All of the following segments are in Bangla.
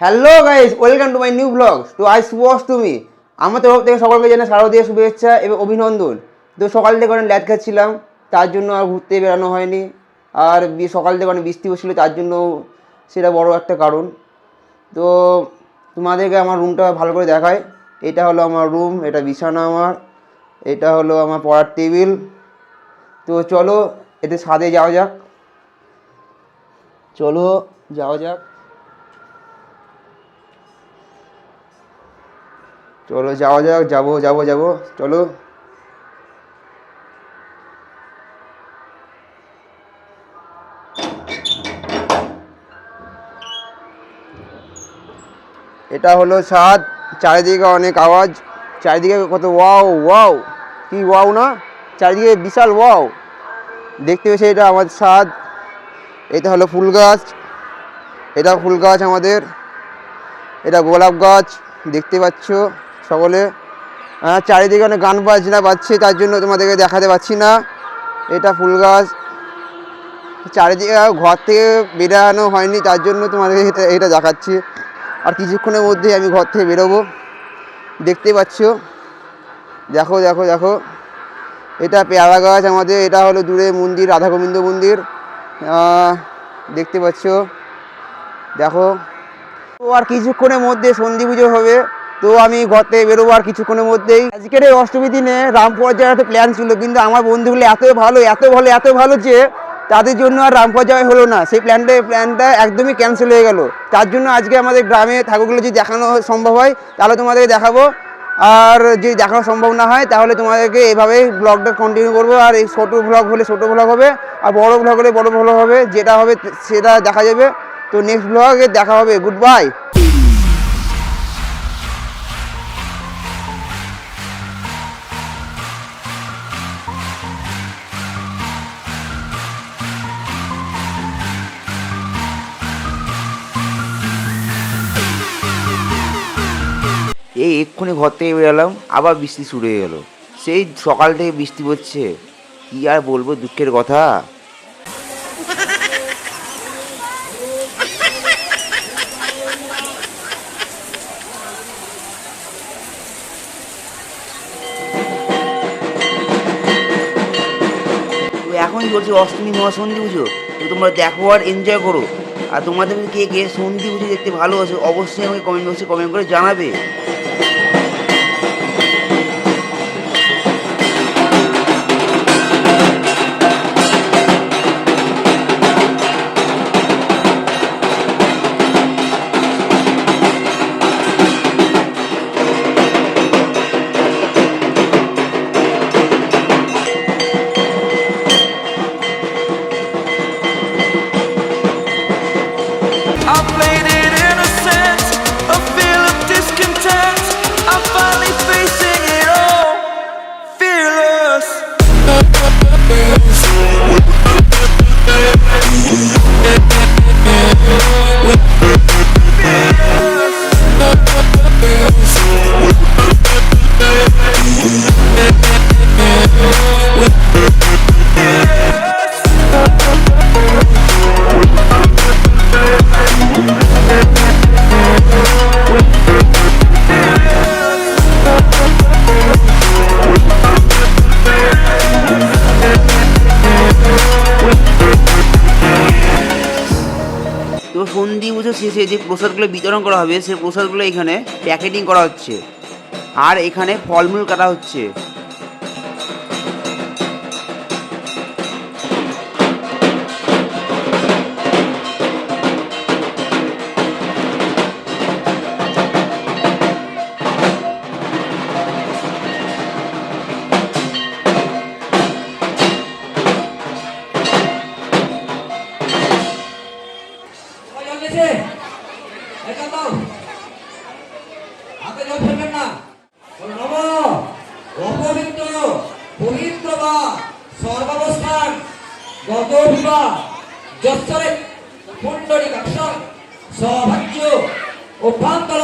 Hello guys, welcome to my new blog. তো আজ শুভ অষ্টমী। আমার তরফ থেকে সকলকে জানাই শারদীয় শুভেচ্ছা এবং অভিনন্দন। তো সকাল থেকে অনেক ল্যাদ খাচ্ছিলাম, তার জন্য আর ঘুরতে বেরানো হয়নি। আর সকাল থেকে অনেক বৃষ্টি হচ্ছিলো, তার জন্য সেটা বড় একটা কারণ। তো তোমাদেরকে আমার রুমটা ভালো করে দেখায়। এটা হলো আমার রুম, এটা বিছানা আমার, এটা হলো আমার পড়ার টেবিল। তো চলো এতে ছাদে যাওয়া যাক, চলো যাওয়া যাক, চলো যাওয়া যাক, যাবো যাবো যাবো, চলো। এটা হলো ছাদ, চারিদিকে অনেক আওয়াজ, চারিদিকে কত ওয়াও ওয়াও, কি ওয়াও না, চারিদিকে বিশাল ওয়াও দেখতে পেয়েছে। এটা আমাদের ছাদ, এটা হলো ফুল গাছ, এটা ফুল গাছ আমাদের, এটা গোলাপ গাছ দেখতে পাচ্ছ সকলে। চারিদিকে অনেক গান বাজনা বাজছে, তার জন্য তোমাদেরকে দেখাতে পাচ্ছি না। এটা ফুল গাছ, চারিদিকে ঘর থেকে বেরানো হয়নি, তার জন্য তোমাদেরকে এটা দেখাচ্ছি। আর কিছুক্ষণের মধ্যেই আমি ঘর থেকে বেরোবো, দেখতে পাচ্ছ। দেখো দেখো দেখো, এটা পেয়ারা গাছ আমাদের, এটা হলো দূরে মন্দির, রাধা গোবিন্দ মন্দির দেখতে পাচ্ছ, দেখো। তো আর কিছুক্ষণের মধ্যে সন্ধি পুজো হবে, তো আমি ঘর থেকে বেরোবো আর কিছুক্ষণের মধ্যেই। আজকের এই অষ্টমী দিনে রামপুর যাওয়ার একটা প্ল্যান ছিল, কিন্তু আমার বন্ধুগুলো এত ভালো এত ভালো এত ভালো যে তাদের জন্য আর রামপুর যাওয়া হলো না। সেই প্ল্যানটা একদমই ক্যান্সেল হয়ে গেল। তার জন্য আজকে আমাদের গ্রামে ঠাকুরগুলো যদি দেখানো সম্ভব হয় তাহলে তোমাদেরকে দেখাবো, আর যদি দেখানো সম্ভব না হয় তাহলে তোমাদেরকে এভাবেই ব্লগটা কন্টিনিউ করবো। আর এই ছোটো ব্লগ হলে ছোটো ব্লগ হবে, আর বড় ব্লগ হলে বড় ব্লগ হবে, যেটা হবে সেটা দেখা যাবে। তো নেক্সট ব্লগে দেখা হবে, গুড বাই। এই এক্ষুনি ঘর থেকে বেরোলাম, আবার বৃষ্টি শুরু হয়ে গেল। সেই সকাল থেকে বৃষ্টি পড়ছে, কি আর বলবো, দুঃখের কথা। তো এখন চলছে অষ্টমী মহাসন্ধি পুজো, তো তোমরা দেখো আর এনজয় করো। আর তোমাদের কে কে সন্ধি পুজো দেখতে ভালোবাসো অবশ্যই আমাকে কমেন্ট বক্সে কমেন্ট করে জানাবে। তো সন্ধি পুজো শেষে যে প্রসাদগুলো বিতরণ করা হবে, সেই প্রসাদগুলো এখানে প্যাকেটিং করা হচ্ছে, আর এখানে ফলমূল কাটা হচ্ছে। সর্বাবস্থান গতবিবা যশ্বরে পুণ্ডরী কাক্ষর সৌভাগ্য অভ্যন্তর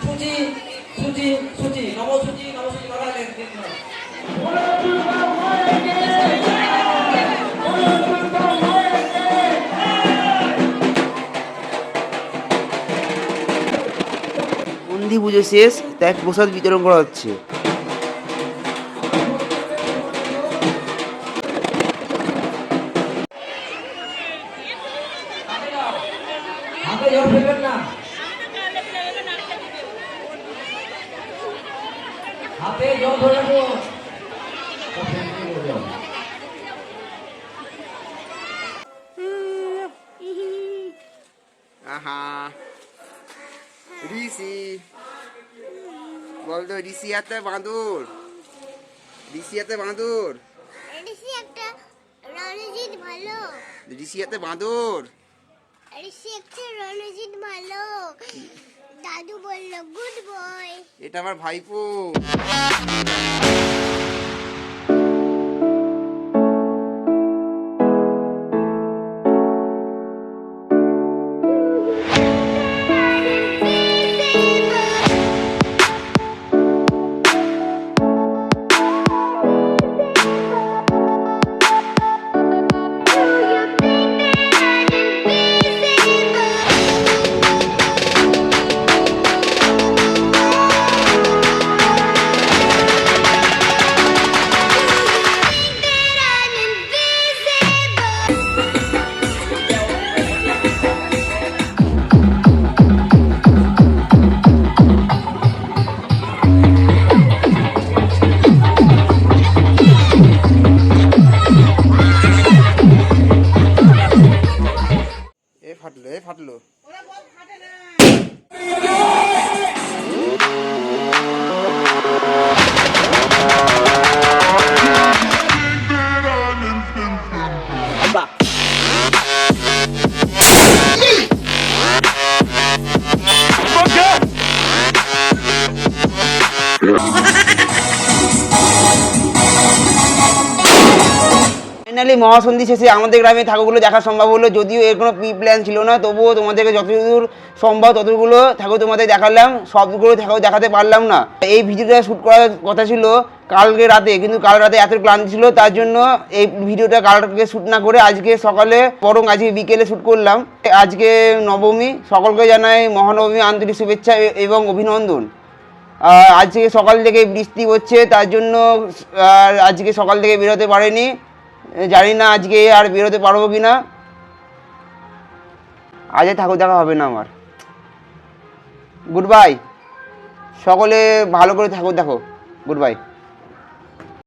সূচি সূচি সূচি নম সূচি করালেন। সংক্রান্তি পুজো শেষ, তাই প্রসাদ বিতরণ করা হচ্ছে। হাতে জল ফেলবেন না, হাতে জল ধরে রাখুন। আহা ঋষি বলতো, ঋষি হাতে বাঁদর, ঋষি হাতে বাঁদর, ঋষি একটা রণজিৎ ভালো, ঋষি হাতে বাঁদর। ঋষি একটা রণজিৎ ভালো। দাদু বলল গুড বয়। এটা আমার ভাইপো। এ ফাটলো। ফাইনালি মহাসন্ধি শেষে আমাদের গ্রামে ঠাকুরগুলো দেখা সম্ভব হলো। যদিও এর কোনো প্রি প্ল্যান ছিল না, তবুও তোমাদেরকে যতদূর সম্ভব ততগুলো ঠাকুর তোমাদের দেখালাম। সবগুলো ঠাকুর দেখাতে পারলাম না। এই ভিডিওটা শ্যুট করার কথা ছিল কালকে রাতে, কিন্তু কাল রাতে এত ক্লান্তি ছিল, তার জন্য এই ভিডিওটা কালকে শ্যুট না করে আজকে সকালে, বরং আজকে বিকেলে শ্যুট করলাম। আজকে নবমী, সকলকে জানাই মহানবমী আন্তরিক শুভেচ্ছা এবং অভিনন্দন। আজকে সকাল থেকে বৃষ্টি হচ্ছে, তার জন্য আজকে সকাল থেকে বেরোতে পারিনি। জানি না আজকে আর বেরোতে পারবো কি না। আজকে ঠাকুর দেখা হবে না আমার। গুড বাই, সকলে ভালো করে ঠাকুর দেখো। Good bye.